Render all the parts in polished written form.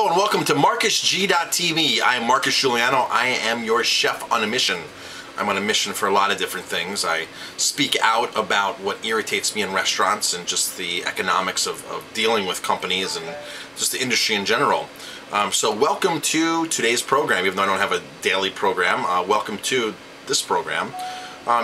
Hello and welcome to MarcusG.tv. I am Marcus Giuliano. I am your chef on a mission. I'm on a mission for a lot of different things. I speak out about what irritates me in restaurants and just the economics of dealing with companies and just the industry in general. So welcome to today's program, even though I don't have a daily program. Welcome to this program.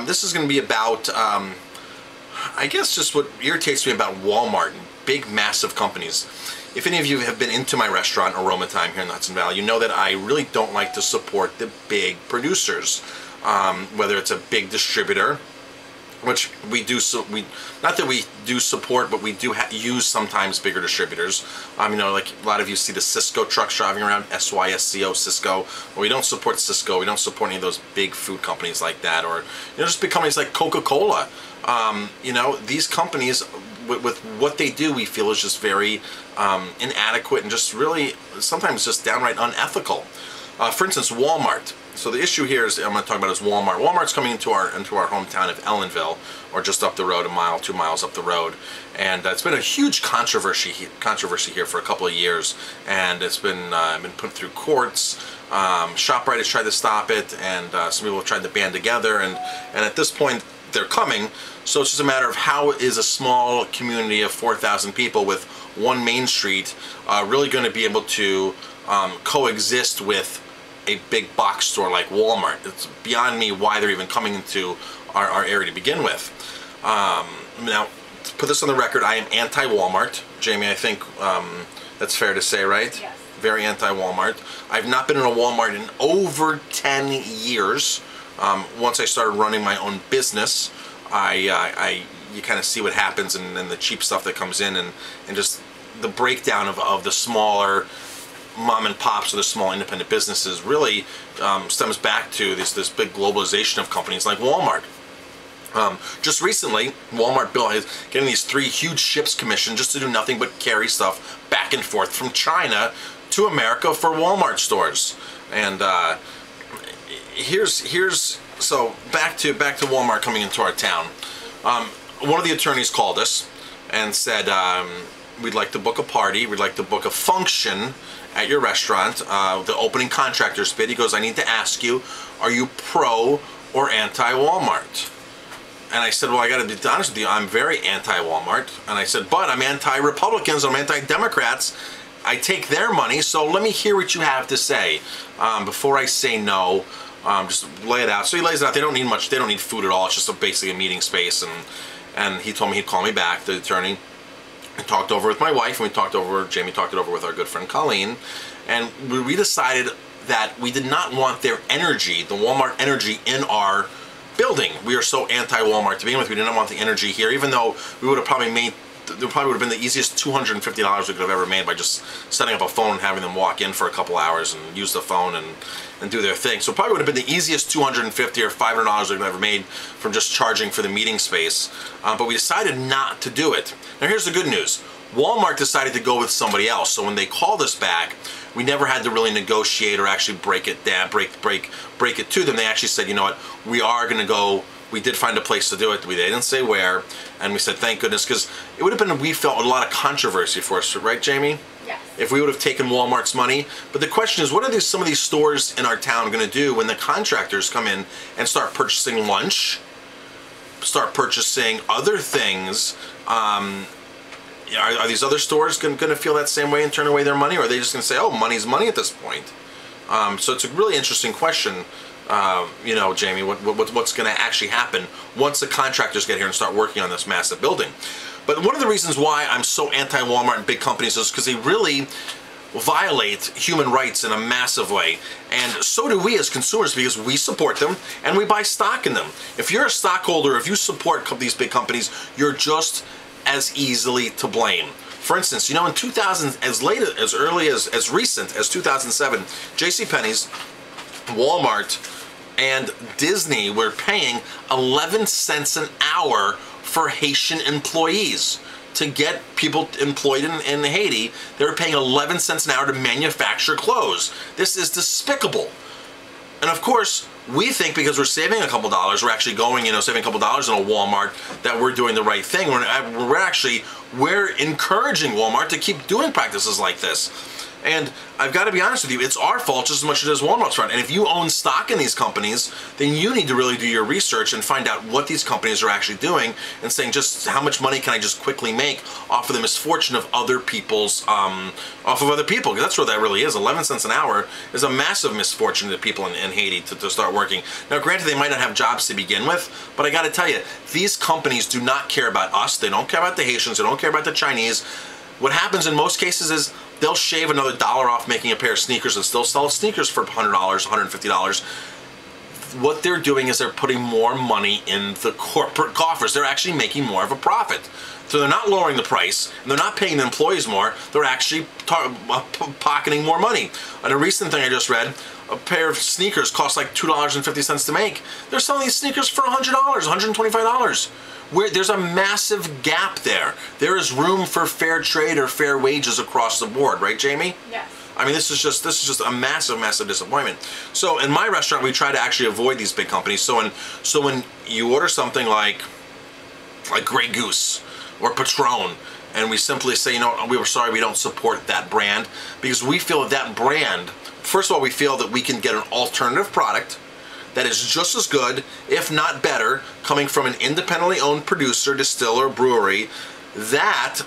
This is going to be about, I guess, just what irritates me about Walmart and big, massive companies. If any of you have been into my restaurant, Aroma Thyme, here in the Hudson Valley, you know that I really don't like to support the big producers. Whether it's a big distributor, which we do, not that we do support, but we do use sometimes bigger distributors. You know, like a lot of you see the Cisco trucks driving around, SYSCO, Cisco. Well, we don't support Cisco. We don't support any of those big food companies like that, or just big companies like Coca-Cola. You know, these companies, with what they do, we feel is just very inadequate and just really sometimes just downright unethical. For instance, Walmart. So the issue here is I'm going to talk about is Walmart. Walmart's coming into our hometown of Ellenville, or just up the road, a mile, 2 miles up the road, and it's been a huge controversy here for a couple of years, and it's been put through courts. ShopRite has tried to stop it, and some people have tried to band together, and at this point they're coming. So it's just a matter of how is a small community of 4,000 people with one main street really going to be able to coexist with a big box store like Walmart. It's beyond me why they're even coming into our area to begin with. Now, to put this on the record, I am anti-Walmart. Jamie, I think that's fair to say, right? Yes. Very anti-Walmart. I've not been in a Walmart in over 10 years. Once I started running my own business, you kind of see what happens and the cheap stuff that comes in and just the breakdown of the smaller mom and pops or the small independent businesses really stems back to this big globalization of companies like Walmart. Just recently, Walmart is getting these 3 huge ships commissioned just to do nothing but carry stuff back and forth from China to America for Walmart stores. And so back to Walmart coming into our town. One of the attorneys called us and said, we'd like to book a party, we'd like to book a function at your restaurant, the opening contractor's bid. He goes, I need to ask you, are you pro or anti-Walmart? And I said, well, I got to be honest with you, I'm very anti-Walmart. And I said, but I'm anti-Republicans, I'm anti-Democrats. I take their money, so let me hear what you have to say before I say no. Just lay it out. So he lays it out. They don't need much. They don't need food at all. It's just basically a meeting space. And he told me he'd call me back, the attorney. I talked over with my wife, and Jamie talked it over with our good friend Colleen, and we decided that we did not want their energy, the Walmart energy, in our building. We are so anti-Walmart to begin with. We didn't want the energy here, even though we would have probably made, there probably would have been the easiest $250 we could have ever made by just setting up a phone and having them walk in for a couple hours and use the phone and do their thing. So it probably would have been the easiest $250 or $500 we could have ever made from just charging for the meeting space. But we decided not to do it. Now here's the good news. Walmart decided to go with somebody else. So when they called us back, we never had to really negotiate or actually break it down, break it to them. They actually said, you know what, we are going to go. We did find a place to do it. They didn't say where, and we said thank goodness, because it would have been, we felt, a lot of controversy for us, right, Jamie? Yes. If we would have taken Walmart's money. But the question is, what are some of these stores in our town going to do when the contractors come in and start purchasing lunch, start purchasing other things? Are these other stores going to feel that same way and turn away their money, or are they just going to say, oh, money's money at this point? So it's a really interesting question. You know, Jamie, what's going to actually happen once the contractors get here and start working on this massive building? But one of the reasons why I'm so anti-Walmart and big companies is because they really violate human rights in a massive way. And so do we as consumers, because we support them and we buy stock in them. If you're a stockholder, if you support these big companies, you're just as easily to blame. For instance, you know, in 2000, as recent as 2007, JCPenney's, Walmart, and Disney were paying 11 cents an hour for Haitian employees. To get people employed in Haiti, they were paying 11 cents an hour to manufacture clothes. This is despicable. And of course, we think because we're saving a couple dollars, we're actually going, saving a couple dollars in a Walmart, that we're doing the right thing. We're encouraging Walmart to keep doing practices like this. And I've got to be honest with you, it's our fault just as much as it is Walmart's fault. And if you own stock in these companies, then you need to really do your research and find out what these companies are actually doing and saying just how much money can I just quickly make off of the misfortune of other people's, because that's what that really is. 11 cents an hour is a massive misfortune to people in Haiti to start working. Now, granted, they might not have jobs to begin with, but I got to tell you, these companies do not care about us. They don't care about the Haitians. They don't care about the Chinese. What happens in most cases is they'll shave another $1 off making a pair of sneakers and still sell sneakers for $100, $150. What they're doing is they're putting more money in the corporate coffers. They're actually making more of a profit. So they're not lowering the price, and they're not paying the employees more. They're actually pocketing more money. And a recent thing I just read, a pair of sneakers cost like $2.50 to make. They're selling these sneakers for $100, $125. There's a massive gap there. There is room for fair trade or fair wages across the board, right, Jamie? Yes. I mean, this is just a massive, massive disappointment. So in my restaurant, we try to actually avoid these big companies. So when you order something like Grey Goose or Patron, and we simply say, you know, we were sorry, we don't support that brand, because we feel that brand, first of all, we feel that we can get an alternative product that is just as good, if not better, coming from an independently owned producer, distiller, brewery, that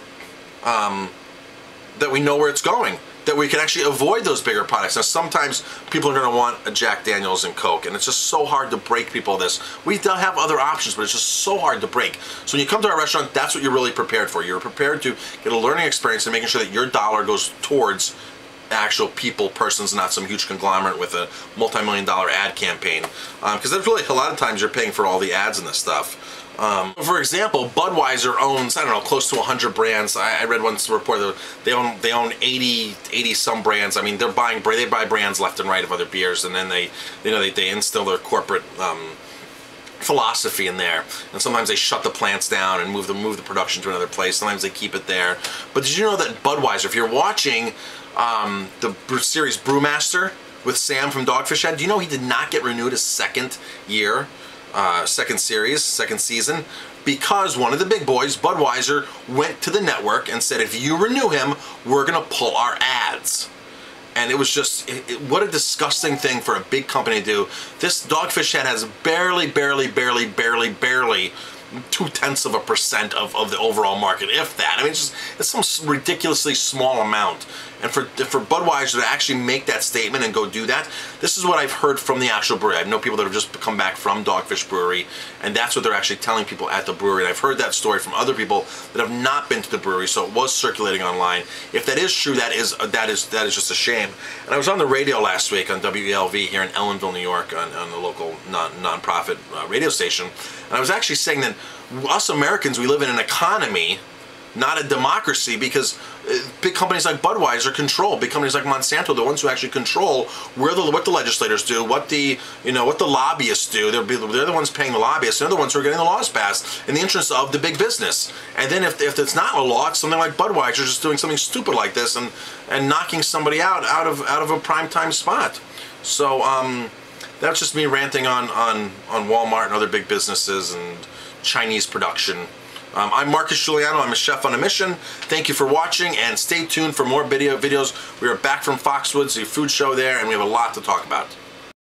we know where it's going, that we can actually avoid those bigger products. Now, sometimes people are going to want a Jack Daniels and Coke, and it's just so hard to break people this. We do have other options, but it's just so hard to break. So when you come to our restaurant, that's what you're really prepared for. You're prepared to get a learning experience and making sure that your dollar goes towards actual people, persons, not some huge conglomerate with a multi-million-dollar ad campaign. Because that's really, a lot of times you're paying for all the ads and this stuff. For example, Budweiser owns, I don't know, close to 100 brands. I read once a report that they own 80 some brands. I mean, they buy brands left and right of other beers, and then they instill their corporate philosophy in there. And sometimes they shut the plants down and move the production to another place. Sometimes they keep it there. But did you know that Budweiser, if you're watching the series Brewmaster with Sam from Dogfish Head, do you know he did not get renewed a second season? Because one of the big boys, Budweiser, went to the network and said, if you renew him, we're going to pull our ads. And it was just, what a disgusting thing for a big company to do. This Dogfish Head has barely 0.2% of the overall market, if that. I mean, it's some ridiculously small amount. And for Budweiser to actually make that statement and go do that, this is what I've heard from the actual brewery. I know people that have just come back from Dogfish Brewery, and that's what they're actually telling people at the brewery. And I've heard that story from other people that have not been to the brewery, so it was circulating online. If that is true, that is just a shame. And I was on the radio last week on WELV here in Ellenville, New York, on the local non-profit radio station, and I was actually saying that us Americans, we live in an economy, not a democracy, because big companies like Budweiser control, big companies like Monsanto, the ones who actually control what the legislators do, what the lobbyists do. They're the ones paying the lobbyists. They're the ones who are getting the laws passed in the interest of the big business. And then if it's not a law, it's something like Budweiser just doing something stupid like this and knocking somebody out of a primetime spot. So that's just me ranting on Walmart and other big businesses and Chinese production. I'm Marcus Giuliano. I'm a chef on a mission. Thank you for watching, and stay tuned for more videos. We are back from Foxwoods, the food show there, and we have a lot to talk about.